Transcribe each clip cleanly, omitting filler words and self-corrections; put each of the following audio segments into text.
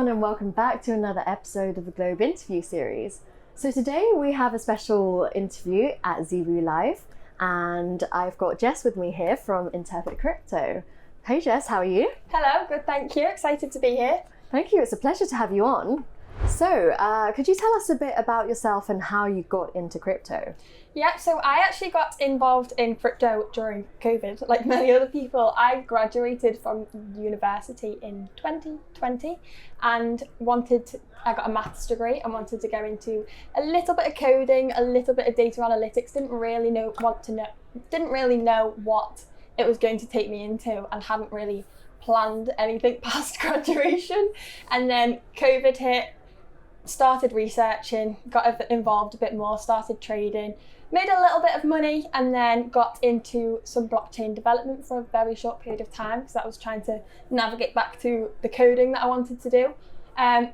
everyone, and welcome back to another episode of the Globe interview series. So today we have a special interview at Zebu Live, and I've got Jess with me here from Interpret Crypto. Hey Jess, how are you? Hello, good, thank you. Excited to be here. Thank you, it's a pleasure to have you on. So, could you tell us a bit about yourself and how you got into crypto? Yeah, so I actually got involved in crypto during COVID, like many other people. I graduated from university in 2020 and I got a maths degree and wanted to go into a little bit of coding, a little bit of data analytics. Didn't really know what it was going to take me into, and hadn't really planned anything past graduation. And then COVID hit, started researching, got involved a bit more, started trading, made a little bit of money, and then got into some blockchain development for a very short period of time because I was trying to navigate back to the coding that I wanted to do.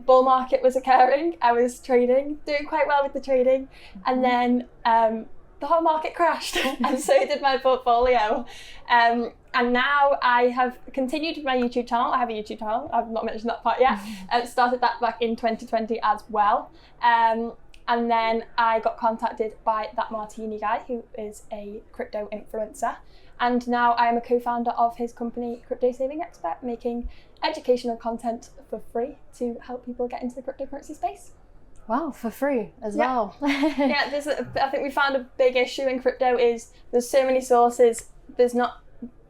Bull market was occurring, I was trading, doing quite well with the trading, and then the whole market crashed and so did my portfolio. And now I have continued with my YouTube channel. I have a YouTube channel, I've not mentioned that part yet. Started that back in 2020 as well. And then I got contacted by that Martini guy, who is a crypto influencer. And now I am a co-founder of his company, Crypto Saving Expert, making educational content for free to help people get into the cryptocurrency space. Wow, for free as well. Yeah, I think we found a big issue in crypto is there's so many sources, there's not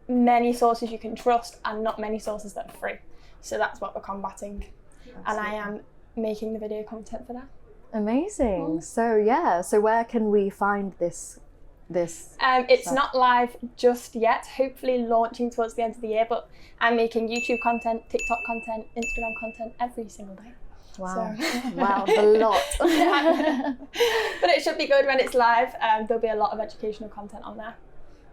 many sources you can trust and not many sources that are free. So that's what we're combating. Absolutely. And I am making the video content for that. Amazing. So where can we find this? It's stuff? not live just yet, hopefully launching towards the end of the year, but I'm making YouTube content, TikTok content, Instagram content every single day. Wow. So. Wow, a lot. Yeah. But it should be good when it's live. There'll be a lot of educational content on there.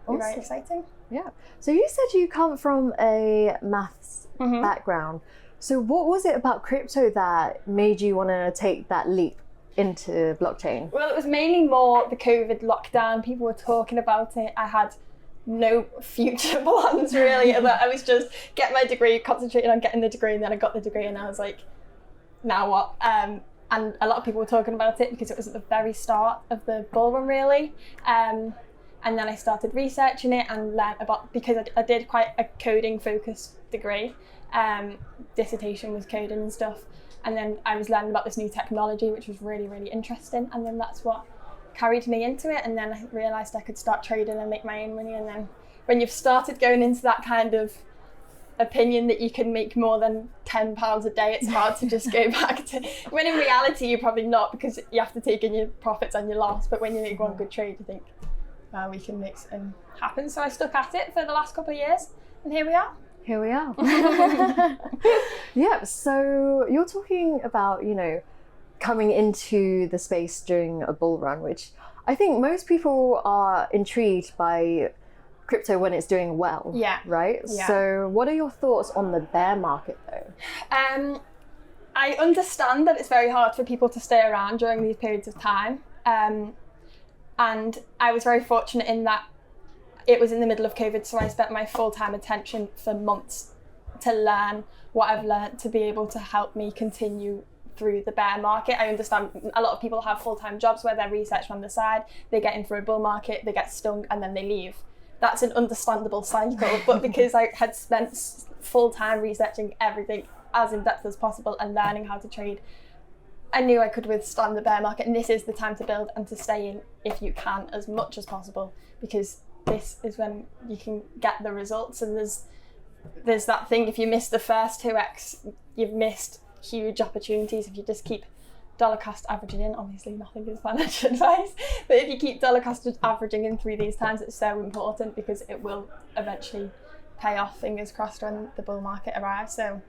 Awesome. Very exciting. Yeah. So you said you come from a maths background. So what was it about crypto that made you want to take that leap into blockchain? Well, it was mainly more the COVID lockdown. People were talking about it. I had no future plans really. I was just getting my degree, concentrating on getting the degree, and then I got the degree and I was like, now what? And a lot of people were talking about it because it was at the very start of the bull run really. And then I started researching it and learned about, because I did quite a coding focused degree. Dissertation was coding and stuff. And then I was learning about this new technology, which was really, really interesting. And then that's what carried me into it. And then I realized I could start trading and make my own money. And then when you've started going into that kind of opinion that you can make more than £10 a day, it's hard to just go back to, when in reality you're probably not, because you have to take in your profits and your loss. But when you make one good trade, you think, well, we can make something happen. So I stuck at it for the last couple of years, and here we are. Here we are. Yeah, so you're talking about, coming into the space during a bull run, which I think most people are intrigued by crypto when it's doing well. Yeah. Right? Yeah. So what are your thoughts on the bear market though? I understand that it's very hard for people to stay around during these periods of time. And I was very fortunate in that it was in the middle of COVID, so I spent my full-time attention for months to learn what I've learned to be able to help me continue through the bear market. I understand a lot of people have full-time jobs where they're researching on the side, they get in for a bull market, they get stung, and then they leave. That's an understandable cycle, but because I had spent full-time researching everything as in-depth as possible and learning how to trade, I knew I could withstand the bear market, and this is the time to build and to stay in if you can as much as possible, because this is when you can get the results. And there's that thing, if you miss the first 2x, you've missed huge opportunities. If you just keep dollar cost averaging in, obviously nothing is financial advice, but if you keep dollar cost averaging in through these times, it's so important because it will eventually pay off, fingers crossed, when the bull market arrives. So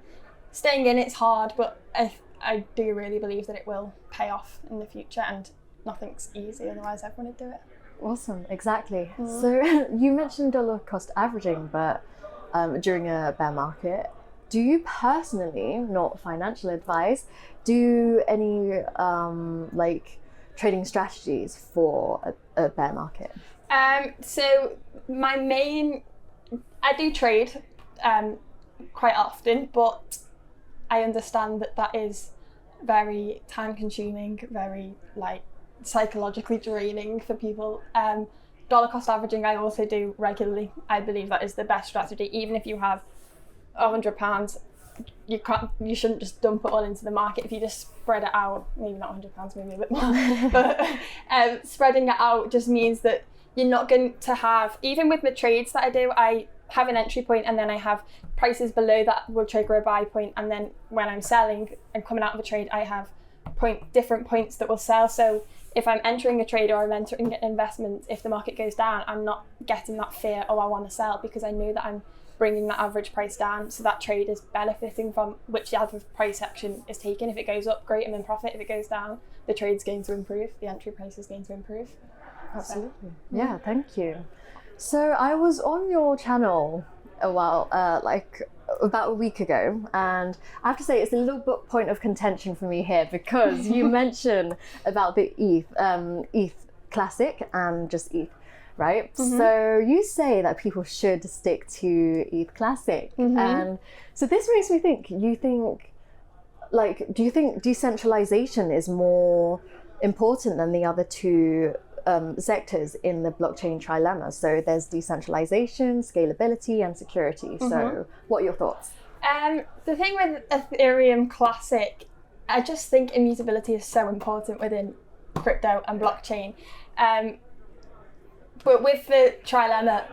staying in, it's hard, but I do really believe that it will pay off in the future, and nothing's easy, otherwise everyone would do it. Awesome, exactly. So you mentioned dollar cost averaging, but during a bear market, do you personally, not financial advice, do any trading strategies for a bear market? So I do trade quite often, but I understand that that is very time consuming, very like psychologically draining for people. Dollar cost averaging I also do regularly. I believe that is the best strategy. Even if you have £100, you shouldn't just dump it all into the market. If you just spread it out, maybe not £100, maybe a bit more, but spreading it out just means that you're not going to have, even with the trades that I do, I have an entry point and then I have prices below that will trigger a buy point, and then when I'm selling and coming out of a trade I have different points that will sell. So if I'm entering a trade or I'm entering an investment, if the market goes down, I'm not getting that fear, oh I want to sell, because I know that I'm bringing that average price down, so that trade is benefiting from which the average price action is taken. If it goes up, great, I'm in profit. If it goes down, the trade's going to improve, the entry price is going to improve. Absolutely. Yeah, thank you. So I was on your channel about a week ago, and I have to say it's a little bit point of contention for me here, because you mention about the ETH Classic and just ETH, right? So you say that people should stick to ETH Classic, and so this makes me think, do you think decentralization is more important than the other two sectors in the blockchain trilemma? So there's decentralization, scalability, and security. So what are your thoughts? The thing with Ethereum Classic, I just think immutability is so important within crypto and blockchain. But with the trilemma,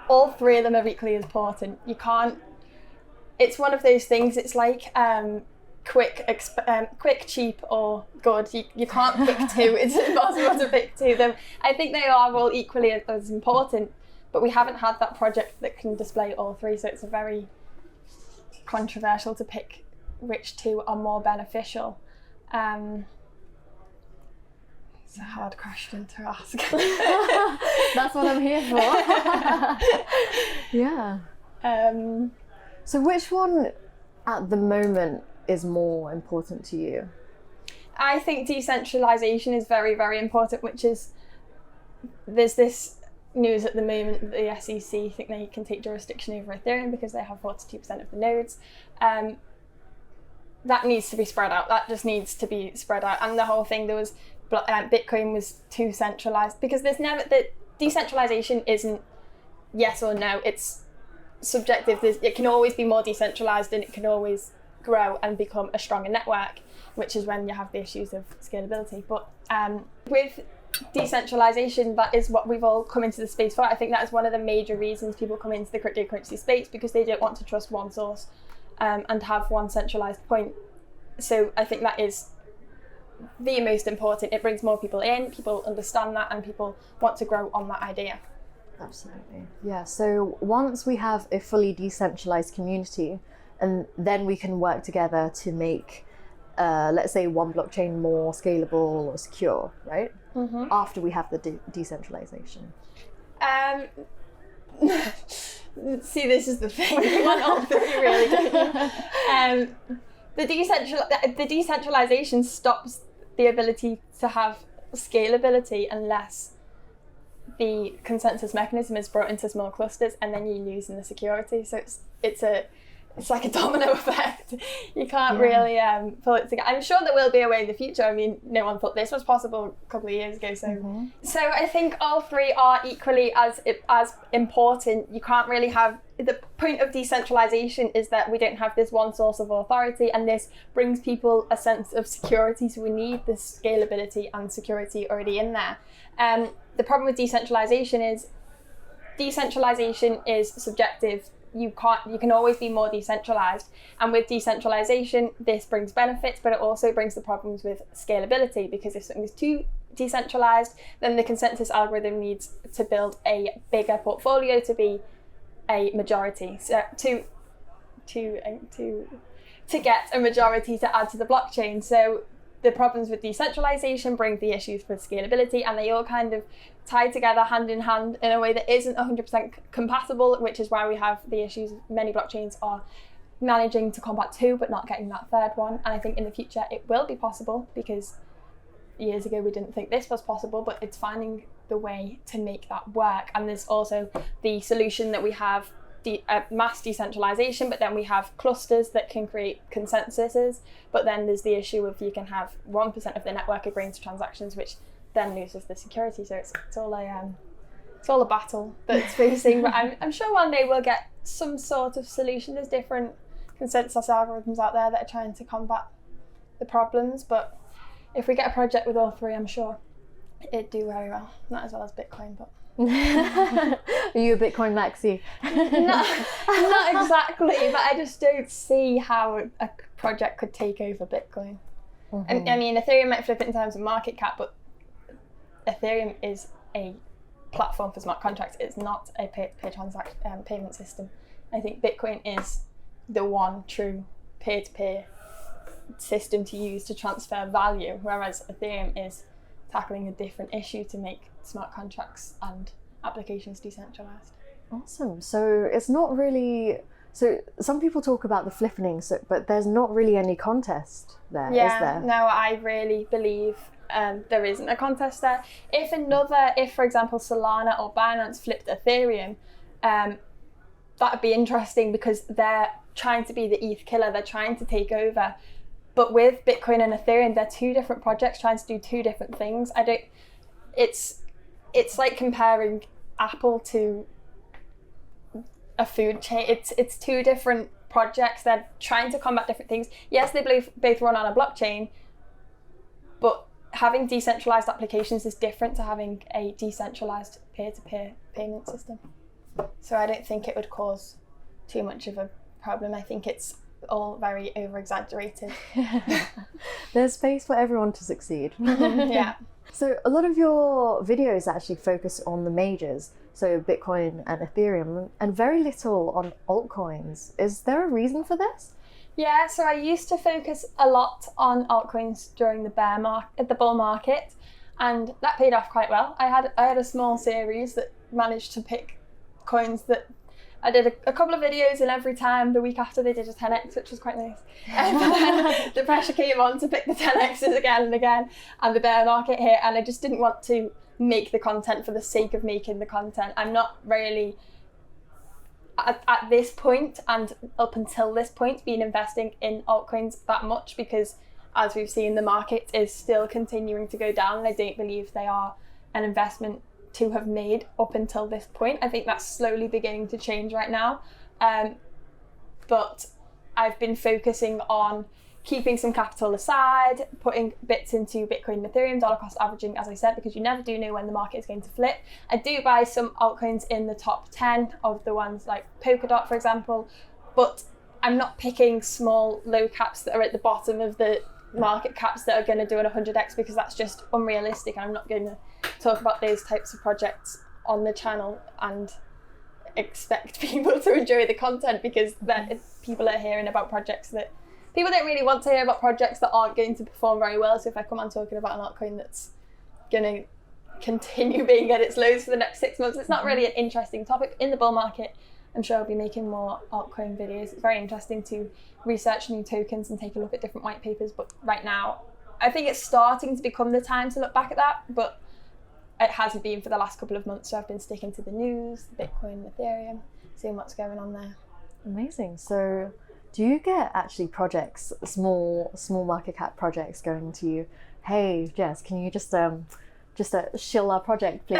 all three of them are equally as important. You can't, it's one of those things, it's like quick, cheap, or good. You can't pick two. It's impossible to pick two. I think they are all equally as important, but we haven't had that project that can display all three, so it's a very controversial to pick which two are more beneficial. It's a hard question to ask. That's what I'm here for. Yeah. So which one at the moment is more important to you? I think decentralization is very, very important, which is, there's this news at the moment that the SEC think they can take jurisdiction over Ethereum because they have 42% of the nodes. That needs to be spread out. That just needs to be spread out. And the whole thing, there was Bitcoin was too centralized, because the decentralization isn't yes or no, it's subjective. It can always be more decentralized, and it can always grow and become a stronger network, which is when you have the issues of scalability. But with decentralization, that is what we've all come into the space for. I think that is one of the major reasons people come into the cryptocurrency space, because they don't want to trust one source and have one centralized point. So I think that is the most important. It brings more people in, people understand that, and people want to grow on that idea. Absolutely. Yeah, so once we have a fully decentralized community, and then we can work together to make, let's say, one blockchain more scalable or secure, right? After we have the decentralization. See, this is the thing. You want all three, really, don't you? The decentralization stops the ability to have scalability unless the consensus mechanism is brought into small clusters, and then you lose in the security. So it's like a domino effect. You can't really pull it together. I'm sure there will be a way in the future. I mean, no one thought this was possible a couple of years ago. So I think all three are equally as important. You can't really have, the point of decentralization is that we don't have this one source of authority, and this brings people a sense of security. So we need this scalability and security already in there. The problem with decentralization is subjective. You can always be more decentralized, and with decentralization this brings benefits, but it also brings the problems with scalability, because if something is too decentralized, then the consensus algorithm needs to build a bigger portfolio to be a majority, so to get a majority to add to the blockchain. So the problems with decentralization bring the issues with scalability, and they all kind of tie together hand in hand in a way that isn't 100% compatible, which is why we have the issues. Many blockchains are managing to combat two but not getting that third one, and I think in the future it will be possible, because years ago we didn't think this was possible, but it's finding the way to make that work. And there's also the solution that we have mass decentralization, but then we have clusters that can create consensuses. But then there's the issue of you can have 1% of the network agreeing to transactions, which then loses the security. So it's all a battle that's facing. But I'm sure one day we'll get some sort of solution. There's different consensus algorithms out there that are trying to combat the problems. But if we get a project with all three, I'm sure it'd do very well. Not as well as Bitcoin, but. Are you a Bitcoin maxi? Not exactly, but I just don't see how a project could take over Bitcoin. Mm-hmm. And I mean, Ethereum might flip it in terms of market cap, but Ethereum is a platform for smart contracts. It's not a payment system. I think Bitcoin is the one true peer-to-peer system to use to transfer value, whereas Ethereum is tackling a different issue to make smart contracts and applications decentralized. Awesome. So it's not really, so some people talk about the flippening, but there's not really any contest there, is there? No, I really believe there isn't a contest there. If for example Solana or Binance flipped Ethereum, that would be interesting because they're trying to be the ETH killer, they're trying to take over. But with Bitcoin and Ethereum, they're two different projects trying to do two different things. It's like comparing Apple to a food chain. It's two different projects. They're trying to combat different things. Yes, they both run on a blockchain, but having decentralized applications is different to having a decentralized peer-to-peer payment system. So I don't think it would cause too much of a problem. I think it's all very over-exaggerated. There's space for everyone to succeed. Yeah. So a lot of your videos actually focus on the majors, so Bitcoin and Ethereum, and very little on altcoins. Is there a reason for this? Yeah, so I used to focus a lot on altcoins during the bull market, and that paid off quite well. I had a small series that managed to pick coins that I did a couple of videos, and every time the week after they did a 10x, which was quite nice. But then the pressure came on to pick the 10x's again and again, and the bear market hit, and I just didn't want to make the content for the sake of making the content. I'm not really, at this point and up until this point, been investing in altcoins that much because, as we've seen, the market is still continuing to go down, and I don't believe they are an investment to have made up until this point. I think that's slowly beginning to change right now. But I've been focusing on keeping some capital aside, putting bits into Bitcoin and Ethereum, dollar cost averaging, as I said, because you never do know when the market is going to flip. I do buy some altcoins in the top 10 of the ones like Polkadot, for example, but I'm not picking small low caps that are at the bottom of the market caps that are going to do an 100x, because that's just unrealistic, and I'm not going to talk about those types of projects on the channel and expect people to enjoy the content, because people are hearing about projects that people don't really want to hear about, projects that aren't going to perform very well. So if I come on talking about an altcoin that's going to continue being at its lows for the next 6 months, it's not really an interesting topic. In the bull market, I'm sure I'll be making more altcoin videos. It's very interesting to research new tokens and take a look at different white papers, but right now I think it's starting to become the time to look back at that, but it hasn't been for the last couple of months. So I've been sticking to the news, Bitcoin, Ethereum, seeing what's going on there. Amazing. So do you get actually projects, small market cap projects going to you, hey Jess, can you just shill our project, please?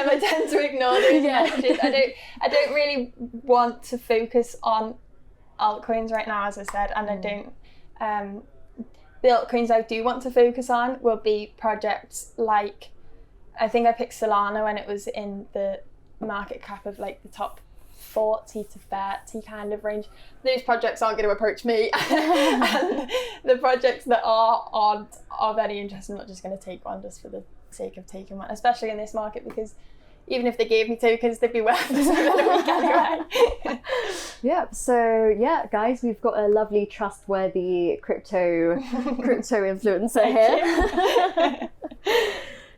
I tend to ignore those messages. I don't really want to focus on altcoins right now, as I said, and I don't. The altcoins I do want to focus on will be projects like, I think I picked Solana when it was in the market cap of like the top 40 to 30 kind of range. Those projects aren't going to approach me. And the projects that are very interesting. I'm not just going to take one just for the sake of taking one, especially in this market, because even if they gave me tokens, they'd be worthless within a week anyway. Yeah, so yeah, guys, we've got a lovely, trustworthy crypto influencer here.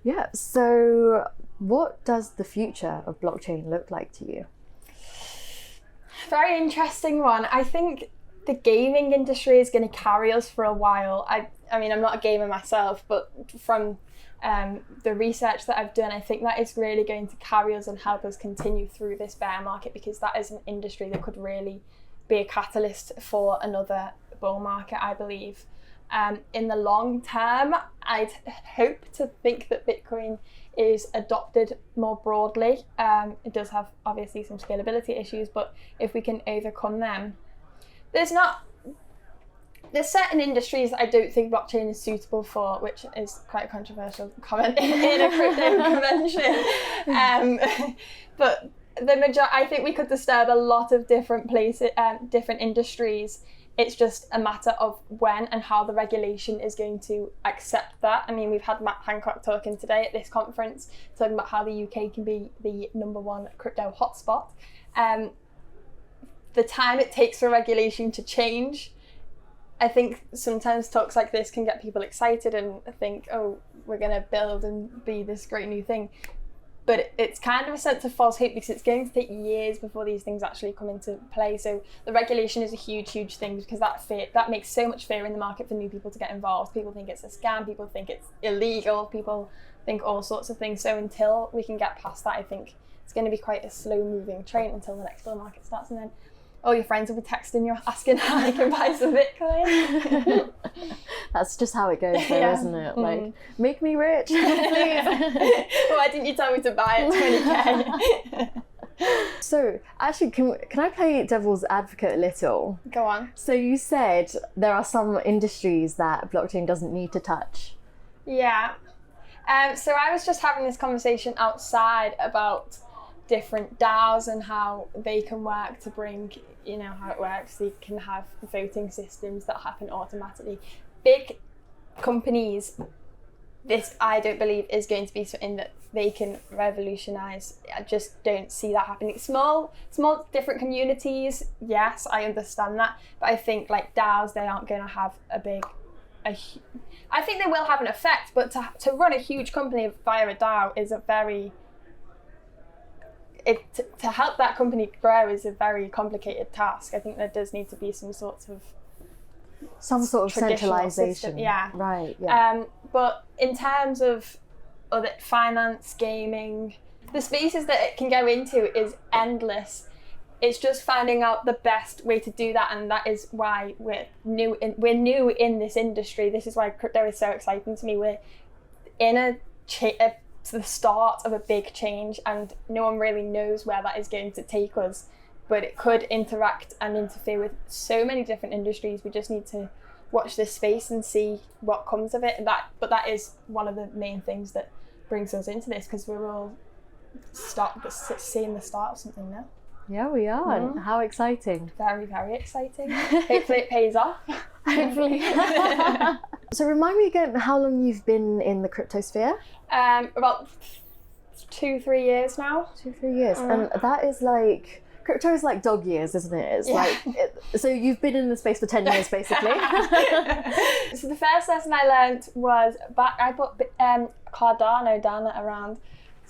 Yeah, so what does the future of blockchain look like to you? Very interesting one. I think the gaming industry is going to carry us for a while. I mean, I'm not a gamer myself, but from the research that I've done, I think that is really going to carry us and help us continue through this bear market, because that is an industry that could really be a catalyst for another bull market, I believe. In the long term, I'd hope to think that Bitcoin is adopted more broadly. It does have obviously some scalability issues, but if we can overcome them, there's certain industries that I don't think blockchain is suitable for, which is quite a controversial comment in a crypto convention. But I think we could disturb a lot of different places, different industries. It's just a matter of when and how the regulation is going to accept that. I mean, we've had Matt Hancock talking today at this conference, talking about how the UK can be the #1 crypto hotspot. The time it takes for regulation to change, I think sometimes talks like this can get people excited and think, oh, we're going to build and be this great new thing. But it's kind of a sense of false hope, because it's going to take years before these things actually come into play. So the regulation is a huge, huge thing, because that makes so much fear in the market for new people to get involved. People think it's a scam, people think it's illegal, people think all sorts of things. So until we can get past that, I think it's going to be quite a slow moving train until the next bull market starts, and then all your friends will be texting you asking how they can buy some Bitcoin. That's just how it goes though, isn't it? Like, make me rich, please. Why didn't you tell me to buy it 20k? So actually, can I play devil's advocate a little? Go on. So you said there are some industries that blockchain doesn't need to touch. Yeah. So I was just having this conversation outside about different DAOs and how they can work to bring, how it works. They can have voting systems that happen automatically. Big companies, this I don't believe is going to be something that they can revolutionize. I just don't see that happening. Small different communities, yes, I understand that, but I think like DAOs, they aren't going to have I think they will have an effect, but to run a huge company via a DAO is to help that company grow is a very complicated task. I think there does need to be some sort of centralization system. Yeah, right. Yeah. But in terms of other finance, gaming, the spaces that it can go into is endless. It's just finding out the best way to do that, and that is why we're new in this industry. This is why crypto is so exciting to me. We're in the start of a big change, and no one really knows where that is going to take us, but it could interact and interfere with so many different industries. We just need to watch this space and see what comes of it. But that is one of the main things that brings us into this, because we're all seeing the start of something now. Yeah, we are. Mm-hmm. How exciting. Very, very exciting. Hopefully it pays off. Hopefully. So remind me again how long you've been in the cryptosphere? About 2-3 years now. 2-3 years. And that is like, crypto is like dog years, isn't it? It's so you've been in the space for 10 years basically. So the first lesson I learned was I bought Cardano down at around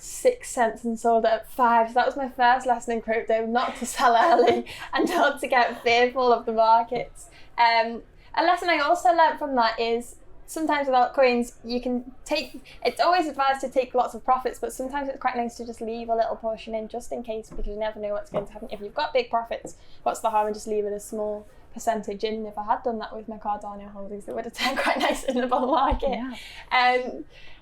6 cents and sold it at 5. So that was my first lesson in crypto, not to sell early and not to get fearful of the markets. A lesson I also learned from that is sometimes with altcoins, it's always advised to take lots of profits, but sometimes it's quite nice to just leave a little portion in just in case, because you never know what's going to happen. If you've got big profits, what's the harm in just leaving a small percentage in? If I had done that with my Cardano holdings, it would have turned quite nice in the bull market. Yeah.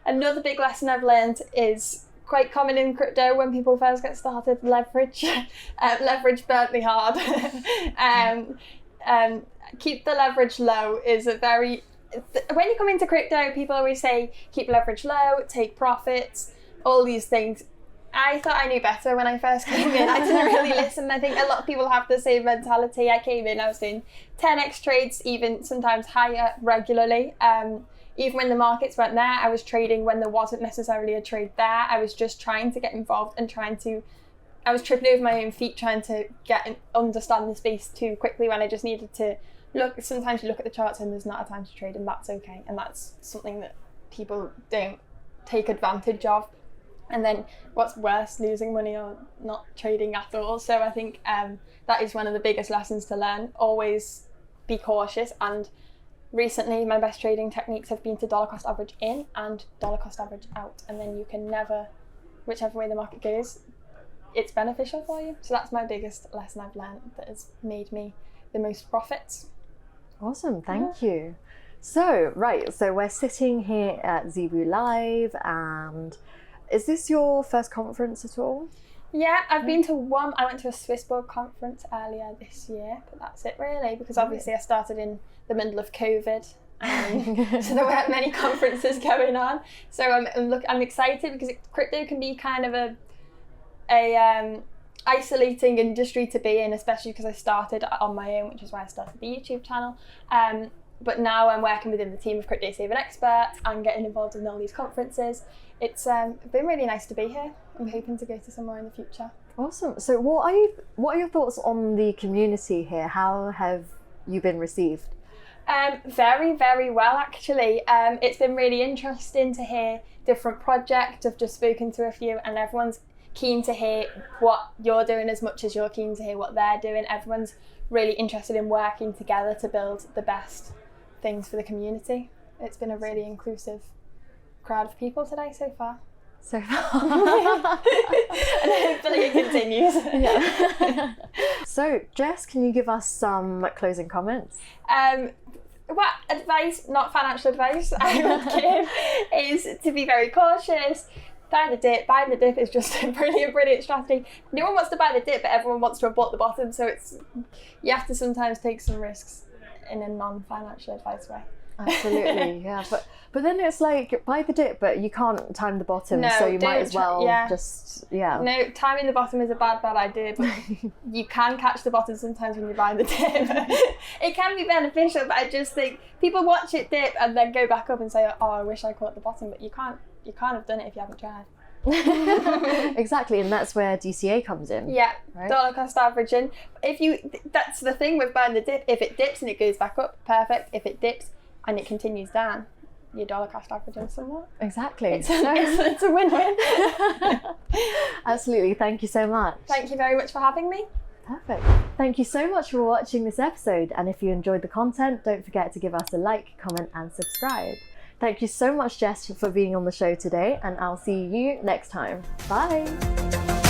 Another big lesson I've learned is quite common in crypto when people first get started, leverage. Leverage burnt me hard. Keep the leverage low is when you come into crypto, people always say keep leverage low, take profits, all these things. I thought I knew better when I first came in. I didn't really listen. I think a lot of people have the same mentality. I came in, I was doing 10x trades, even sometimes higher regularly. Even when the markets weren't there, I was trading when there wasn't necessarily a trade there. I was just trying to get involved and I was tripping over my own feet trying to understand the space too quickly when I just needed to look. Sometimes you look at the charts and there's not a time to trade, and that's okay. And that's something that people don't take advantage of. And then what's worse, losing money or not trading at all. So I think that is one of the biggest lessons to learn. Always be cautious and recently my best trading techniques have been to dollar cost average in and dollar cost average out, and then you can never, whichever way the market goes, it's beneficial for you. So that's my biggest lesson I've learned that has made me the most profits. Awesome, thank you. So we're sitting here at Zebu Live, and is this your first conference at all? Yeah, I've been to one. I went to a Swissborg conference earlier this year, but that's it really, because obviously I started in the middle of COVID, so there weren't many conferences going on. So I'm excited because crypto can be kind of a isolating industry to be in, especially because I started on my own, which is why I started the YouTube channel. But now I'm working within the team of crypto saving experts and getting involved in all these conferences. It's been really nice to be here. I'm hoping to go to some more in the future. Awesome. So what are your thoughts on the community here? How have you been received? Very, very well actually. It's been really interesting to hear different projects. I've just spoken to a few, and everyone's keen to hear what you're doing as much as you're keen to hear what they're doing. Everyone's really interested in working together to build the best things for the community. It's been a really inclusive crowd of people today so far. And hopefully it continues. Yeah. So Jess, can you give us some closing comments? What advice, not financial advice, I would give is to be very cautious. Buy the dip. Buying the dip is just a brilliant strategy. No one wants to buy the dip, but everyone wants to have bought the bottom. So you have to sometimes take some risks in a non-financial advice way. Absolutely, yeah. But then it's like, buy the dip, but you can't time the bottom, No, so you might as well No, timing the bottom is a bad idea, but you can catch the bottom sometimes when you buy the dip. It can be beneficial, but I just think people watch it dip and then go back up and say, oh, I wish I caught the bottom, but you can't have done it if you haven't tried. Exactly, and that's where DCA comes in. Yeah, right? Dollar cost averaging. That's the thing with buying the dip. If it dips and it goes back up, perfect. If it dips and it continues down, your dollar cost averaging somewhat. Exactly. It's a win-win. Absolutely. Thank you so much. Thank you very much for having me. Perfect. Thank you so much for watching this episode, and if you enjoyed the content, don't forget to give us a like, comment and subscribe. Thank you so much, Jess, for being on the show today, and I'll see you next time. Bye.